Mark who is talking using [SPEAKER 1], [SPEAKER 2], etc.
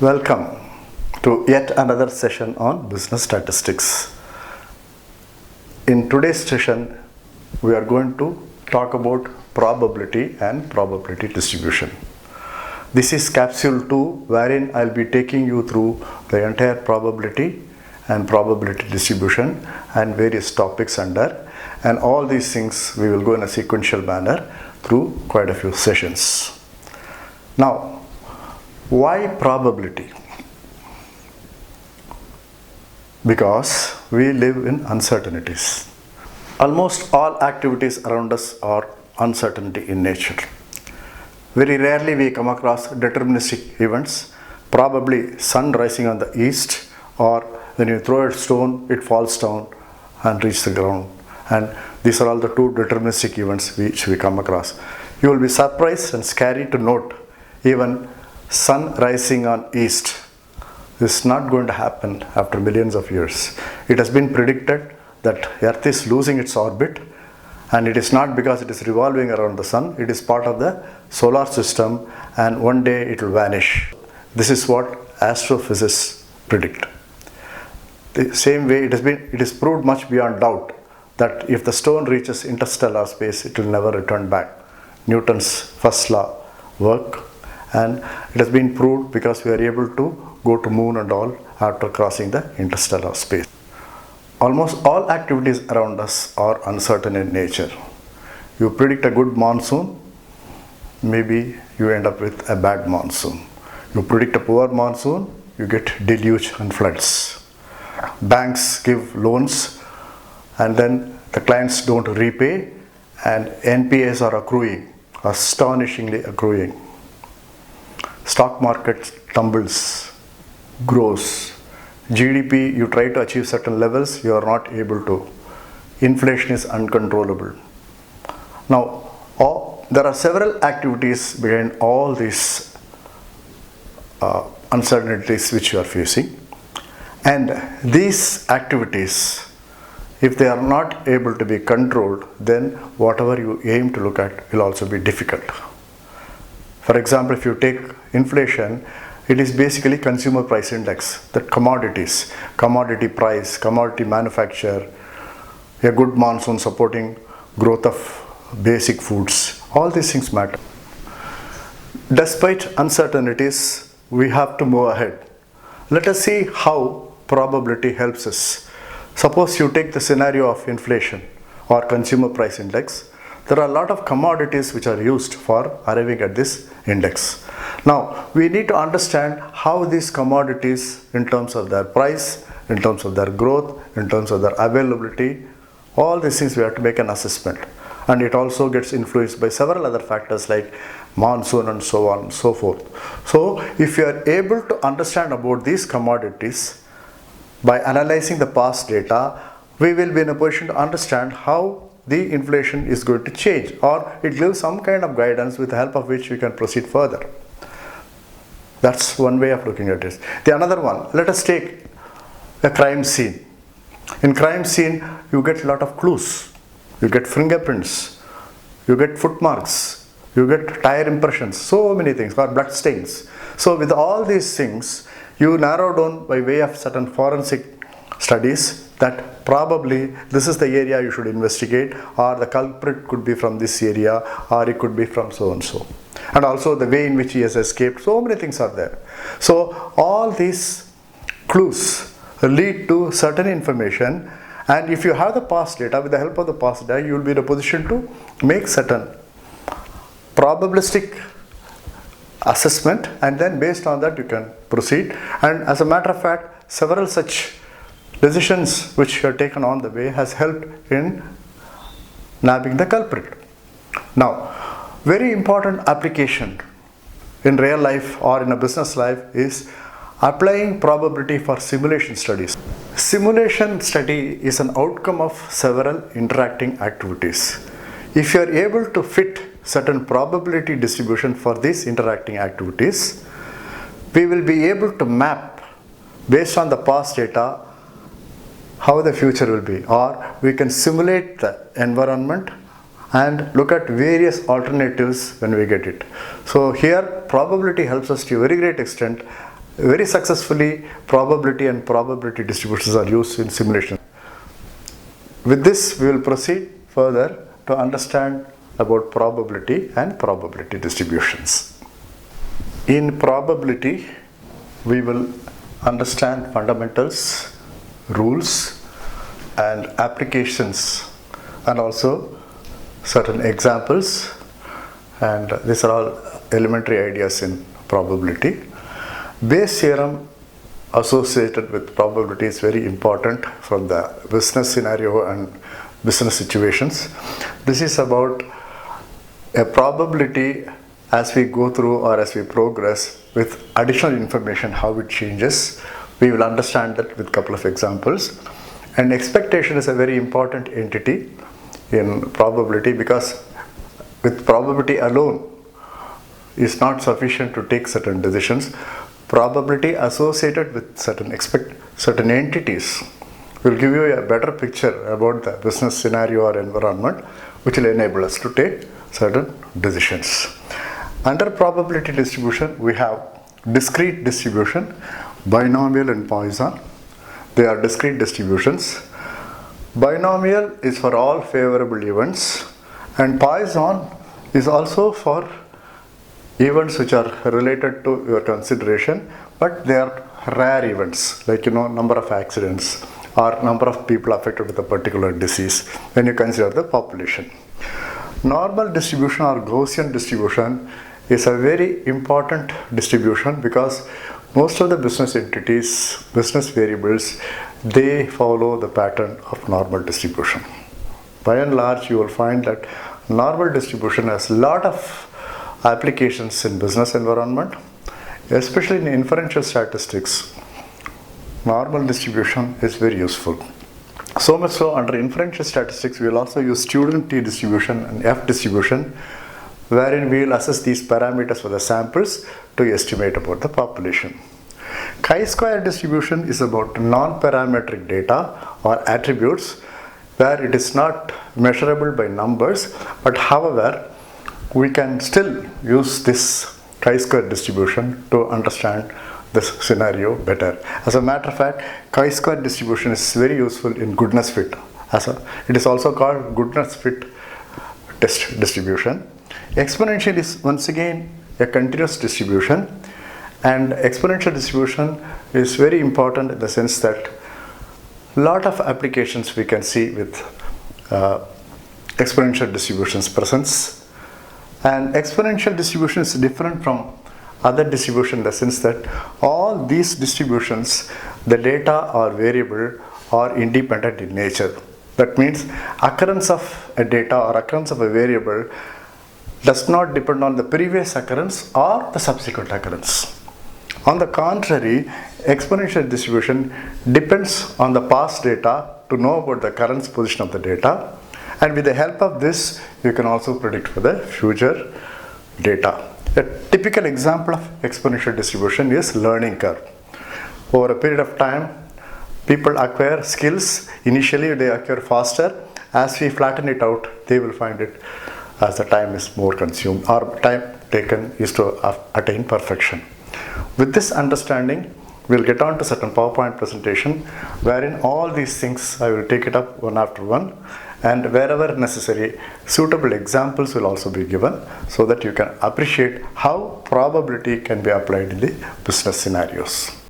[SPEAKER 1] Welcome to yet another session on business statistics. In today's session, we are going to talk about probability and probability distribution. This is capsule 2, wherein I'll be taking you through the entire probability and probability distribution and various topics under, and all these things we will go in a sequential manner through quite a few sessions. Now, why probability? Because we live in uncertainties. Almost all activities around us are uncertainty in nature. Very rarely we come across deterministic events, probably sun rising on the east, or when you throw a stone, it falls down and reaches the ground. And these are all the two deterministic events which we come across. You will be surprised and scary to note even sun rising on east is not going to happen after millions of years. It has been predicted that Earth is losing its orbit, and it is not because it is revolving around the sun. It is part of the solar system, and one day it will vanish. This is what astrophysicists predict. The same way it is proved much beyond doubt that if the stone reaches interstellar space, it will never return back. Newton's first law work, and it has been proved because we are able to go to moon and all after crossing the interstellar space. Almost all activities around us are uncertain in nature. You predict a good monsoon, maybe you end up with a bad monsoon. You predict a poor monsoon, you get deluge and floods. Banks give loans and then the clients don't repay, and NPAs are accruing, astonishingly accruing. Stock market tumbles, grows. GDP, you try to achieve certain levels, you are not able to. Inflation is uncontrollable. Now, there are several activities behind all these uncertainties which you are facing. And these activities, if they are not able to be controlled, then whatever you aim to look at will also be difficult. For example, if you take inflation, it is basically consumer price index, the commodities, commodity price, commodity manufacture, a good monsoon supporting growth of basic foods. All these things matter. Despite uncertainties, we have to move ahead. Let us see how probability helps us. Suppose you take the scenario of inflation or consumer price index. There are a lot of commodities which are used for arriving at this index. Now, we need to understand how these commodities, in terms of their price, in terms of their growth, in terms of their availability, all these things we have to make an assessment. And it also gets influenced by several other factors like monsoon and so on and so forth. So, if you are able to understand about these commodities by analyzing the past data, we will be in a position to understand how the inflation is going to change, or it gives some kind of guidance with the help of which we can proceed further. That's one way of looking at it. The another one, let us take a crime scene. In crime scene, you get a lot of clues. You get fingerprints, you get footmarks, you get tire impressions, so many things, or blood stains. So with all these things, you narrow down by way of certain forensic studies that probably this is the area you should investigate, or the culprit could be from this area, or it could be from so and so. And also the way in which he has escaped, so many things are there. So all these clues lead to certain information, and if you have the past data, with the help of the past data, you will be in a position to make certain probabilistic assessment, and then based on that you can proceed. And as a matter of fact, several such decisions which are taken on the way has helped in nabbing the culprit. Now, very important application in real life or in a business life is applying probability for simulation studies. Simulation study is an outcome of several interacting activities. If you are able to fit certain probability distribution for these interacting activities, we will be able to map based on the past data how the future will be, or we can simulate the environment and look at various alternatives when we get it. So here probability helps us to a very great extent Very successfully, probability and probability distributions are used in simulation. With this, we will proceed further to understand about probability and probability distributions. In probability, we will understand fundamentals, rules, and applications, and also certain examples, and these are all elementary ideas in probability. Bayes' theorem associated with probability is very important from the business scenario and business situations. This is about a probability as we go through or as we progress with additional information, how it changes. We will understand that with a couple of examples. And expectation is a very important entity in probability, because with probability alone is not sufficient to take certain decisions. Probability associated with certain entities will give you a better picture about the business scenario or environment, which will enable us to take certain decisions. Under probability distribution, we have discrete distribution, binomial and Poisson. They are discrete distributions. Binomial is for all favorable events, and Poisson is also for events which are related to your consideration, but they are rare events, like number of accidents or number of people affected with a particular disease when you consider the population. Normal distribution or Gaussian distribution is a very important distribution, because most of the business entities, business variables, they follow the pattern of normal distribution. By and large, you will find that normal distribution has a lot of applications in business environment, especially in inferential statistics. Normal distribution is very useful. So much so, under inferential statistics, we will also use student T distribution and F distribution, wherein we will assess these parameters for the samples to estimate about the population. Chi-square distribution is about non-parametric data or attributes, where it is not measurable by numbers, but however, we can still use this chi-square distribution to understand this scenario better. As a matter of fact, chi-square distribution is very useful in goodness fit. It is also called goodness fit test distribution. Exponential is once again a continuous distribution, and exponential distribution is very important in the sense that a lot of applications we can see with exponential distributions presence. And exponential distribution is different from other distribution in the sense that all these distributions, the data are variable or independent in nature. That means occurrence of a data or occurrence of a variable does not depend on the previous occurrence or the subsequent occurrence. On the contrary, exponential distribution depends on the past data to know about the current position of the data, and with the help of this, you can also predict for the future data. A typical example of exponential distribution is learning curve. Over a period of time, people acquire skills. Initially, they acquire faster. As we flatten it out, they will find it as the time is more consumed, or time taken is to attain perfection. With this understanding, we'll get on to certain PowerPoint presentation, wherein all these things I will take it up one after one, and wherever necessary, suitable examples will also be given so that you can appreciate how probability can be applied in the business scenarios.